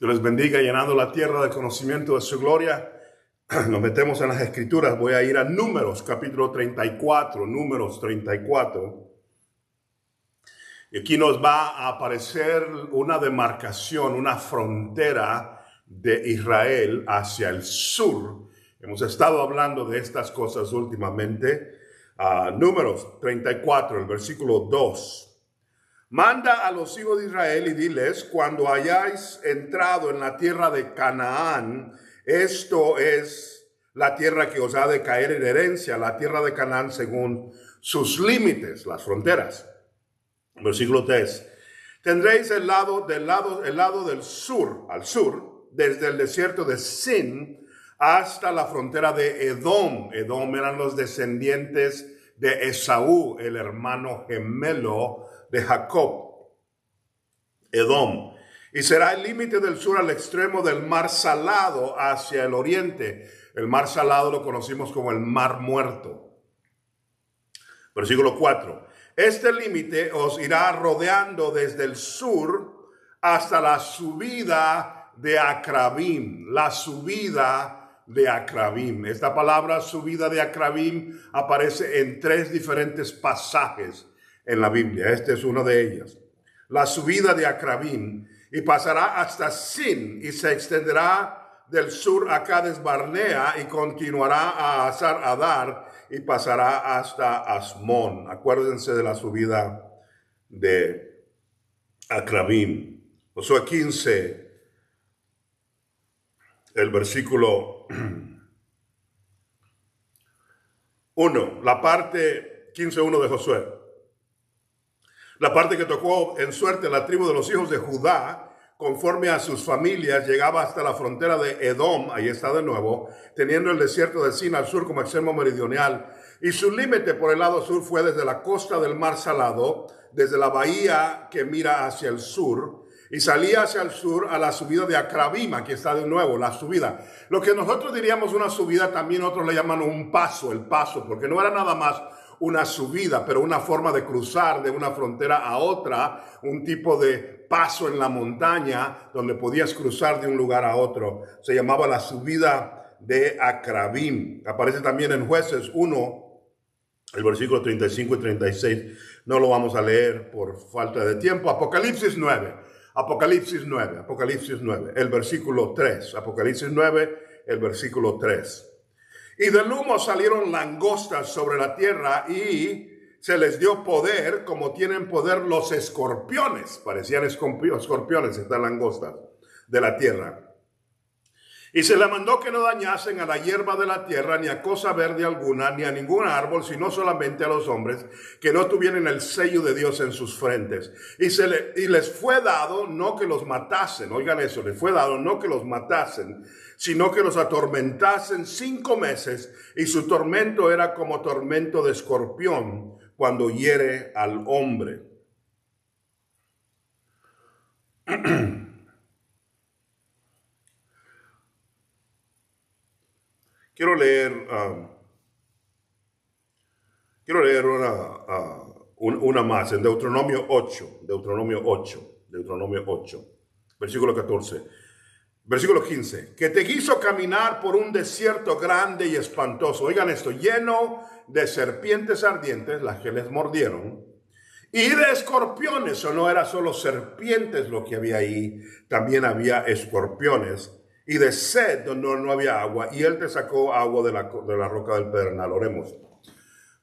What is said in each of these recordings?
Dios les bendiga, llenando la tierra del conocimiento de su gloria. Nos metemos en las escrituras. Voy a ir a Números, capítulo 34, Números 34. Y aquí nos va a aparecer una demarcación, una frontera de Israel hacia el sur. Hemos estado hablando de estas cosas últimamente. Números 34, el versículo 2. Manda a los hijos de Israel y diles, cuando hayáis entrado en la tierra de Canaán, esto es la tierra que os ha de caer en herencia, la tierra de Canaán según sus límites, las fronteras. Versículo 3. Tendréis el lado del sur, al sur, desde el desierto de Sin hasta la frontera de Edom. Edom eran los descendientes de Esaú, el hermano gemelo de Jacob, Edom. Y será el límite del sur al extremo del mar Salado hacia el oriente. El mar Salado lo conocimos como el mar Muerto. Versículo 4. Este límite os irá rodeando desde el sur hasta la subida de Acrabim. La subida de Acrabim. Esta palabra subida de Acrabim aparece en 3 diferentes pasajes en la Biblia. Este es uno de ellos. La subida de Acrabim, y pasará hasta Sin y se extenderá del sur a Cades Barnea y continuará a Hazar Adar y pasará hasta Asmón. Acuérdense de la subida de Acrabim. Josué 15, el versículo 1, la parte 15:1 de Josué. La parte que tocó en suerte la tribu de los hijos de Judá, conforme a sus familias, llegaba hasta la frontera de Edom, ahí está de nuevo, teniendo el desierto de Sin al sur como extremo meridional, y su límite por el lado sur fue desde la costa del mar Salado, desde la bahía que mira hacia el sur, y salía hacia el sur a la subida de Acrabim, aquí está de nuevo, la subida. Lo que nosotros diríamos una subida, también otros le llaman un paso, el paso, porque no era nada más una subida, pero una forma de cruzar de una frontera a otra, un tipo de paso en la montaña donde podías cruzar de un lugar a otro. Se llamaba la subida de Acrabim. Aparece también en Jueces 1, el versículo 35 y 36. No lo vamos a leer por falta de tiempo. Apocalipsis 9, el versículo 3. Apocalipsis 9, el versículo 3. Y del humo salieron langostas sobre la tierra y se les dio poder como tienen poder los escorpiones. Parecían escorpiones estas langostas de la tierra. Y se le mandó que no dañasen a la hierba de la tierra, ni a cosa verde alguna, ni a ningún árbol, sino solamente a los hombres que no tuvieran el sello de Dios en sus frentes. Y les fue dado no que los matasen, oigan eso, les fue dado no que los matasen, sino que los atormentasen 5 meses, y su tormento era como tormento de escorpión cuando hiere al hombre. Quiero leer una más en Deuteronomio 8, versículo 14. Versículo 15, que te quiso caminar por un desierto grande y espantoso. Oigan esto, lleno de serpientes ardientes, las que les mordieron, y de escorpiones. O no era solo serpientes lo que había ahí, también había escorpiones. Y de sed donde no había agua, y él te sacó agua de la roca del Pedernal. Oremos.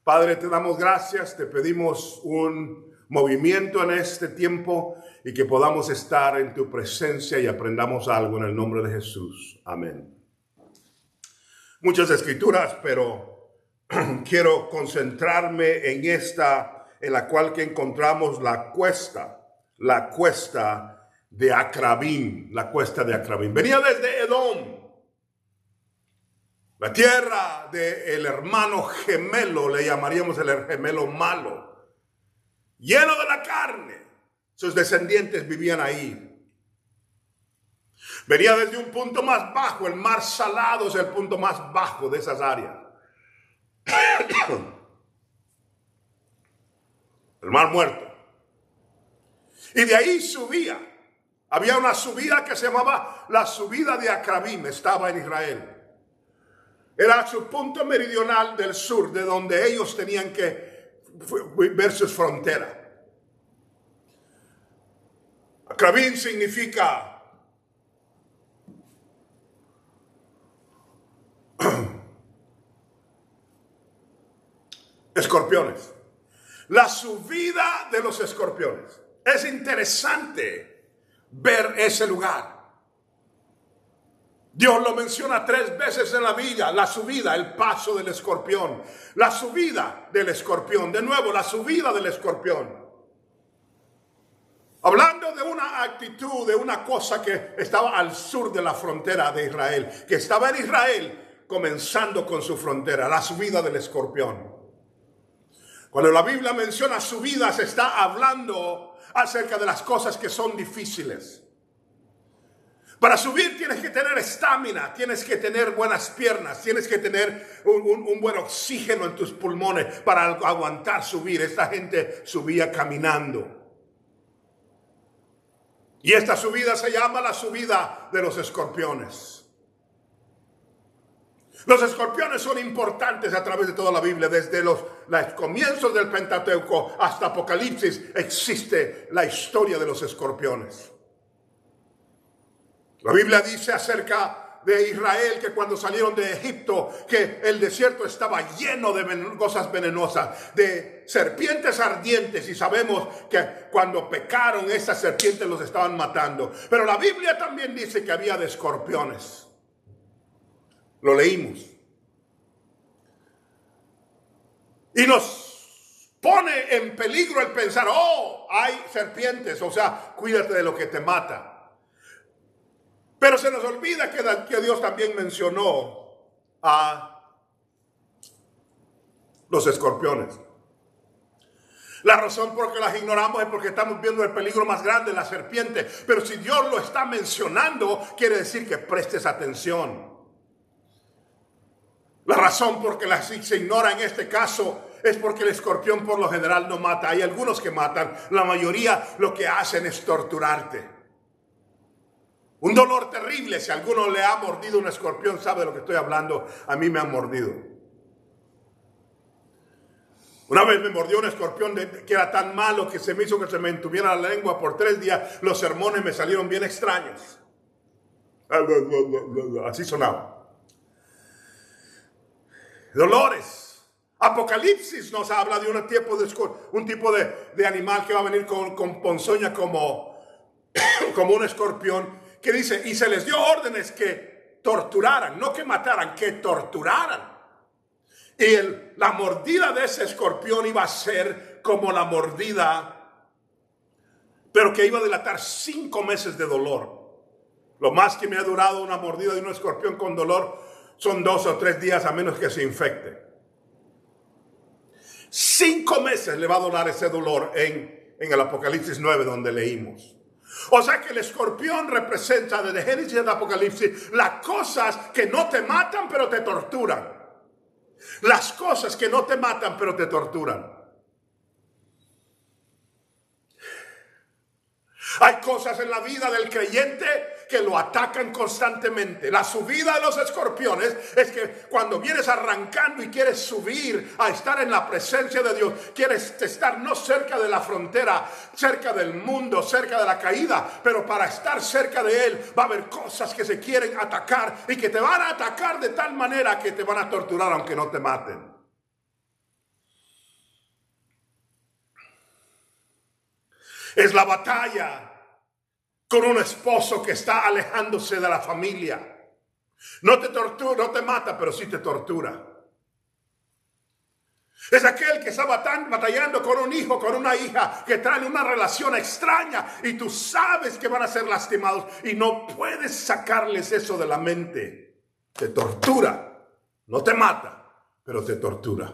Padre, te damos gracias, te pedimos un movimiento en este tiempo y que podamos estar en tu presencia y aprendamos algo en el nombre de Jesús. Amén. Muchas escrituras, pero quiero concentrarme en esta, en la cual que encontramos la cuesta de Acrabim, la cuesta de Acrabim. Venía desde Edom, la tierra del hermano gemelo, le llamaríamos el gemelo malo, lleno de la carne. Sus descendientes vivían ahí. Venía desde un punto más bajo, el mar Salado es el punto más bajo de esas áreas. El mar Muerto. Y de ahí subía Había una subida que se llamaba la subida de Acrabim, estaba en Israel. Era su punto meridional del sur, de donde ellos tenían que ver sus fronteras. Acrabim significa escorpiones. La subida de los escorpiones. Es interesante ver ese lugar. Dios lo menciona 3 veces en la Biblia. La subida, el paso del escorpión. La subida del escorpión. De nuevo, la subida del escorpión. Hablando de una actitud, de una cosa que estaba al sur de la frontera de Israel. Que estaba en Israel comenzando con su frontera. La subida del escorpión. Cuando la Biblia menciona subida, se está hablando acerca de las cosas que son difíciles. Para subir tienes que tener estamina, tienes que tener buenas piernas, tienes que tener un buen oxígeno en tus pulmones para aguantar subir. Esta gente subía caminando. Y esta subida se llama la subida de los escorpiones. Los escorpiones son importantes a través de toda la Biblia. Desde los comienzos del Pentateuco hasta Apocalipsis existe la historia de los escorpiones. La Biblia dice acerca de Israel que cuando salieron de Egipto, que el desierto estaba lleno de cosas venenosas, de serpientes ardientes, y sabemos que cuando pecaron esas serpientes los estaban matando. Pero la Biblia también dice que había de escorpiones. Lo leímos. Y nos pone en peligro el pensar, oh, hay serpientes, o sea, cuídate de lo que te mata. Pero se nos olvida que Dios también mencionó a los escorpiones. La razón por que las ignoramos es porque estamos viendo el peligro más grande, la serpiente. Pero si Dios lo está mencionando, quiere decir que prestes atención. La razón por que se ignora en este caso es porque el escorpión por lo general no mata. Hay algunos que matan. La mayoría lo que hacen es torturarte. Un dolor terrible. Si a alguno le ha mordido un escorpión, sabe de lo que estoy hablando. A mí me han mordido. Una vez me mordió un escorpión que era tan malo que se me hizo que se me entuviera la lengua por 3 días. Los sermones me salieron bien extraños. Así sonaba. Dolores. Apocalipsis nos habla de un tipo de animal que va a venir con ponzoña como un escorpión, que dice, y se les dio órdenes que torturaran, no que mataran, que torturaran. Y la mordida de ese escorpión iba a ser como la mordida, pero que iba a dilatar 5 meses de dolor. Lo más que me ha durado una mordida de un escorpión con dolor son 2 o 3 días, a menos que se infecte. 5 meses le va a durar ese dolor en el Apocalipsis 9, donde leímos. O sea que el escorpión representa desde Génesis al Apocalipsis las cosas que no te matan, pero te torturan. Las cosas que no te matan, pero te torturan. Hay cosas en la vida del creyente que lo atacan constantemente. La subida de los escorpiones es que cuando vienes arrancando y quieres subir a estar en la presencia de Dios, quieres estar no cerca de la frontera, cerca del mundo, cerca de la caída, pero para estar cerca de Él va a haber cosas que se quieren atacar y que te van a atacar de tal manera que te van a torturar aunque no te maten. Es la batalla con un esposo que está alejándose de la familia. No te tortura, no te mata, pero sí te tortura. Es aquel que está batallando con un hijo, con una hija, que traen una relación extraña y tú sabes que van a ser lastimados y no puedes sacarles eso de la mente. Te tortura, no te mata, pero te tortura.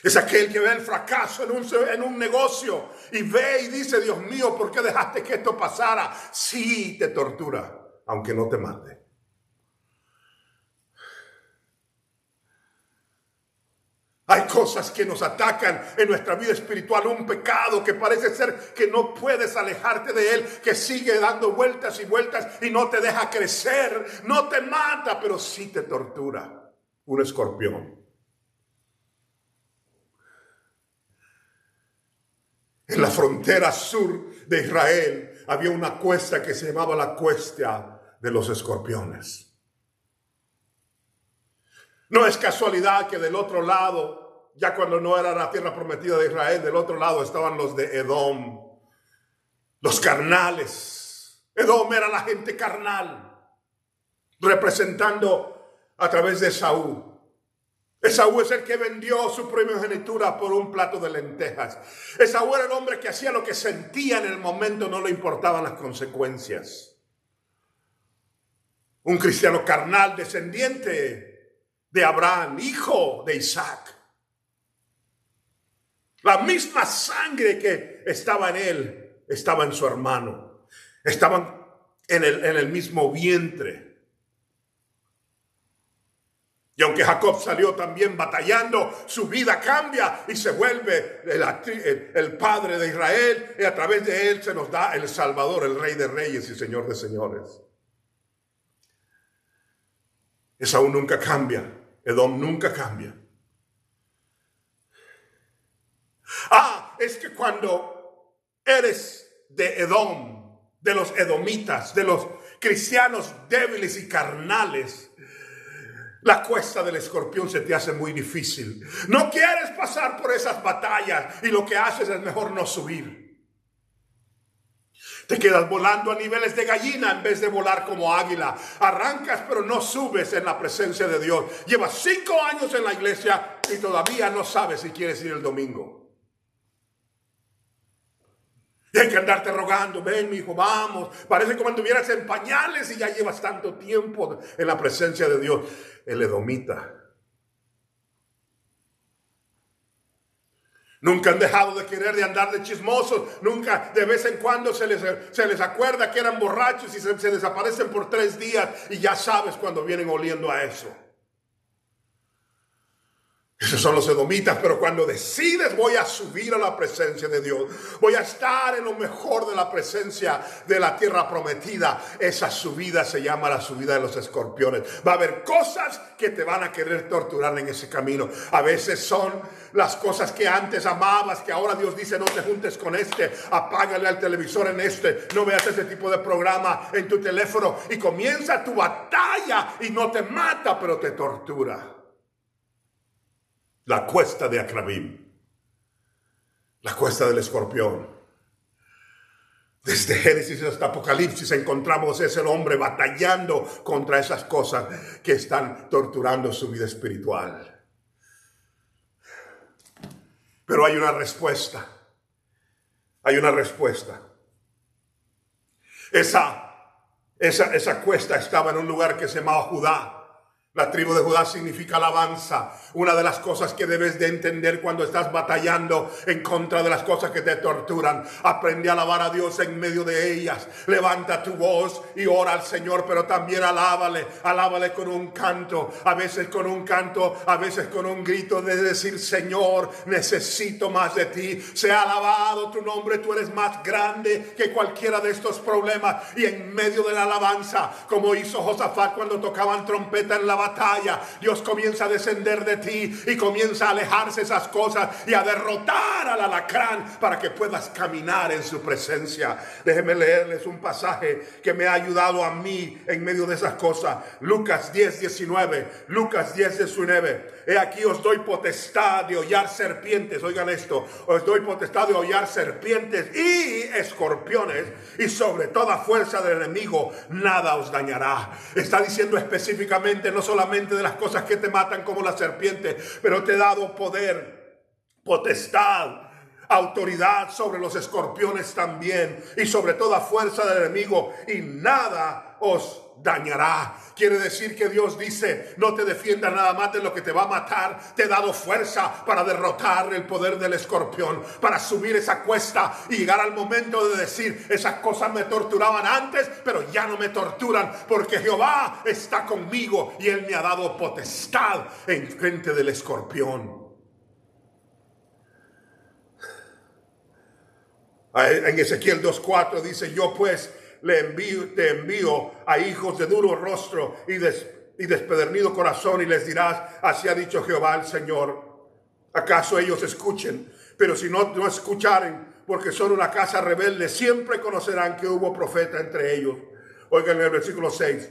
Es aquel que ve el fracaso en un negocio y ve y dice, Dios mío, ¿por qué dejaste que esto pasara? Sí, te tortura, aunque no te mate. Hay cosas que nos atacan en nuestra vida espiritual, un pecado que parece ser que no puedes alejarte de él, que sigue dando vueltas y vueltas y no te deja crecer, no te mata, pero sí te tortura. Un escorpión. En la frontera sur de Israel había una cuesta que se llamaba la cuesta de los escorpiones. No es casualidad que del otro lado, ya cuando no era la tierra prometida de Israel, del otro lado estaban los de Edom, los carnales. Edom era la gente carnal, representando a través de Esaú. Esaú es el que vendió su primogenitura por un plato de lentejas. Esaú era el hombre que hacía lo que sentía en el momento, no le importaban las consecuencias. Un cristiano carnal, descendiente de Abraham, hijo de Isaac. La misma sangre que estaba en él, estaba en su hermano. Estaban en el mismo vientre. Y aunque Jacob salió también batallando, su vida cambia y se vuelve el padre de Israel. Y a través de él se nos da el Salvador, el Rey de Reyes y Señor de Señores. Esaú nunca cambia. Edom nunca cambia. Es que cuando eres de Edom, de los edomitas, de los cristianos débiles y carnales, la cuesta del escorpión se te hace muy difícil. No quieres pasar por esas batallas y lo que haces es mejor no subir. Te quedas volando a niveles de gallina en vez de volar como águila. Arrancas pero no subes en la presencia de Dios. Llevas 5 años en la iglesia y todavía no sabes si quieres ir el domingo. Y hay que andarte rogando, ven mi hijo, vamos. Parece como estuvieras en pañales y ya llevas tanto tiempo en la presencia de Dios. El edomita. Nunca han dejado de querer de andar de chismosos. Nunca, de vez en cuando se les acuerda que eran borrachos y se desaparecen por 3 días. Y ya sabes cuando vienen oliendo a eso. Esos son los edomitas, pero cuando decides voy a subir a la presencia de Dios, voy a estar en lo mejor de la presencia de la tierra prometida, esa subida se llama la subida de los escorpiones. Va a haber cosas que te van a querer torturar en ese camino. A veces son las cosas que antes amabas, que ahora Dios dice no te juntes con apágale al televisor en no veas ese tipo de programa en tu teléfono, y comienza tu batalla y no te mata, pero te tortura. La cuesta de Acrabim, la cuesta del escorpión. Desde Génesis hasta Apocalipsis encontramos ese hombre batallando contra esas cosas que están torturando su vida espiritual. Pero hay una respuesta. Hay una respuesta. Esa cuesta estaba en un lugar que se llamaba Judá. La tribu de Judá significa alabanza. Una de las cosas que debes de entender cuando estás batallando en contra de las cosas que te torturan, aprende a alabar a Dios en medio de ellas. Levanta tu voz y ora al Señor, pero también alábale con un canto. A veces con un canto, a veces con un grito de decir: Señor, necesito más de ti. Sea alabado tu nombre, tú eres más grande que cualquiera de estos problemas. Y en medio de la alabanza, como hizo Josafat cuando tocaban trompeta en la batalla, Dios comienza a descender de ti y comienza a alejarse esas cosas y a derrotar al alacrán para que puedas caminar en su presencia. Déjenme leerles un pasaje que me ha ayudado a mí en medio de esas cosas. Lucas 10:19. Lucas 10:19. He aquí os doy potestad de hollar serpientes. Oigan esto: os doy potestad de hollar serpientes y escorpiones, y sobre toda fuerza del enemigo nada os dañará. Está diciendo específicamente no solamente de las cosas que te matan como la serpiente, pero te he dado poder, potestad, autoridad sobre los escorpiones también, y sobre toda fuerza del enemigo, y nada os dañará. Quiere decir que Dios dice: no te defiendas nada más de lo que te va a matar. Te he dado fuerza para derrotar el poder del escorpión, para subir esa cuesta y llegar al momento de decir: esas cosas me torturaban antes, pero ya no me torturan, porque Jehová está conmigo y Él me ha dado potestad en frente del escorpión. En Ezequiel 2:4 dice, yo pues te envío a hijos de duro rostro y despedernido corazón, y les dirás, así ha dicho Jehová el Señor. ¿Acaso ellos escuchen? Pero si no escucharen, porque son una casa rebelde, siempre conocerán que hubo profeta entre ellos. Oigan el versículo 6.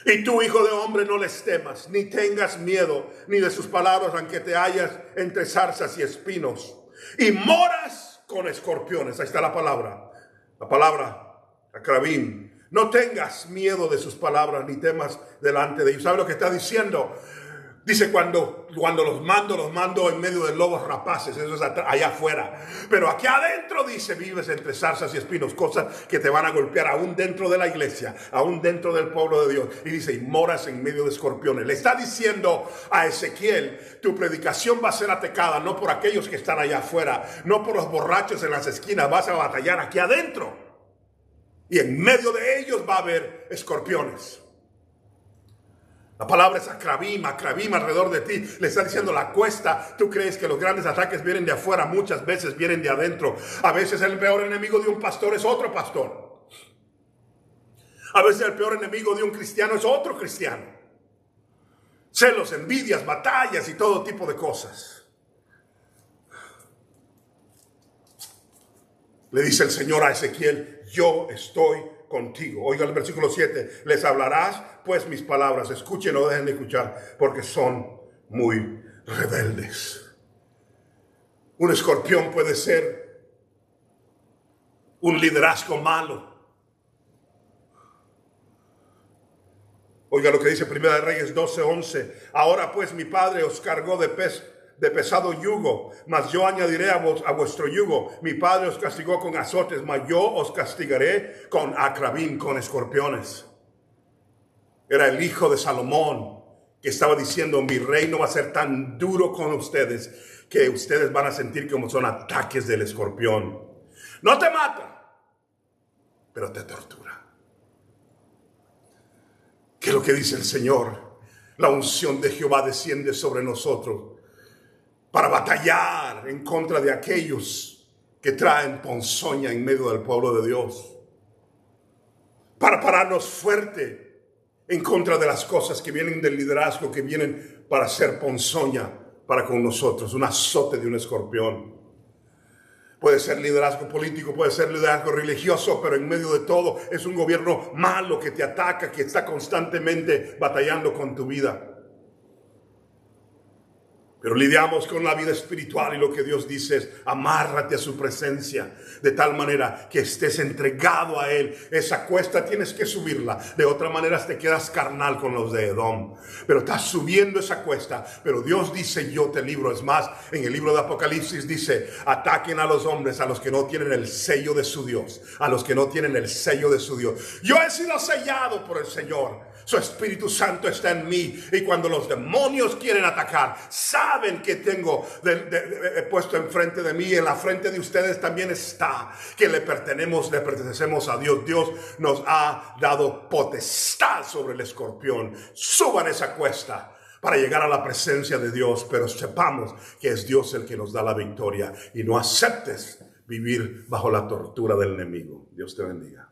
Y tú, hijo de hombre, no les temas, ni tengas miedo, ni de sus palabras, aunque te hallas entre zarzas y espinos, y moras con escorpiones. Ahí está la palabra acrabín. No tengas miedo de sus palabras, ni temas delante de ellos. ¿Sabe lo que está diciendo? Dice, cuando los mando en medio de lobos rapaces. Eso es allá afuera. Pero aquí adentro, dice, vives entre zarzas y espinos. Cosas que te van a golpear aún dentro de la iglesia, aún dentro del pueblo de Dios. Y dice, y moras en medio de escorpiones. Le está diciendo a Ezequiel, tu predicación va a ser atacada, no por aquellos que están allá afuera, no por los borrachos en las esquinas. Vas a batallar aquí adentro. Y en medio de ellos va a haber escorpiones. La palabra es acrabim alrededor de ti. Le está diciendo la cuesta. Tú crees que los grandes ataques vienen de afuera, muchas veces vienen de adentro. A veces el peor enemigo de un pastor es otro pastor. A veces el peor enemigo de un cristiano es otro cristiano. Celos, envidias, batallas y todo tipo de cosas. Le dice el Señor a Ezequiel, yo estoy contigo. Oiga el versículo 7. Les hablarás pues mis palabras. Escuchen, no dejen de escuchar, porque son muy rebeldes. Un escorpión puede ser un liderazgo malo. Oiga lo que dice Primera de Reyes 12:11. Ahora pues mi padre os cargó de pesado yugo, mas yo añadiré a vuestro yugo. Mi padre os castigó con azotes, mas yo os castigaré con acrabín, con escorpiones. Era el hijo de Salomón que estaba diciendo, mi reino va a ser tan duro con ustedes que ustedes van a sentir como son ataques del escorpión. No te mata, pero te tortura. ¿Qué es lo que dice el Señor? La unción de Jehová desciende sobre nosotros para batallar en contra de aquellos que traen ponzoña en medio del pueblo de Dios. Para pararnos fuerte en contra de las cosas que vienen del liderazgo, que vienen para hacer ponzoña para con nosotros. Un azote de un escorpión. Puede ser liderazgo político, puede ser liderazgo religioso, pero en medio de todo es un gobierno malo que te ataca, que está constantemente batallando con tu vida. Pero lidiamos con la vida espiritual y lo que Dios dice es amárrate a su presencia de tal manera que estés entregado a Él. Esa cuesta tienes que subirla, de otra manera te quedas carnal con los de Edom. Pero estás subiendo esa cuesta, pero Dios dice yo te libro. Es más, en el libro de Apocalipsis dice, ataquen a los hombres, a los que no tienen el sello de su Dios, a los que no tienen el sello de su Dios. Yo he sido sellado por el Señor. Su Espíritu Santo está en mí, y cuando los demonios quieren atacar, saben que tengo puesto enfrente de mí, en la frente de ustedes también está, que le pertenecemos a Dios. Dios nos ha dado potestad sobre el escorpión. Suban esa cuesta para llegar a la presencia de Dios, pero sepamos que es Dios el que nos da la victoria, y no aceptes vivir bajo la tortura del enemigo. Dios te bendiga.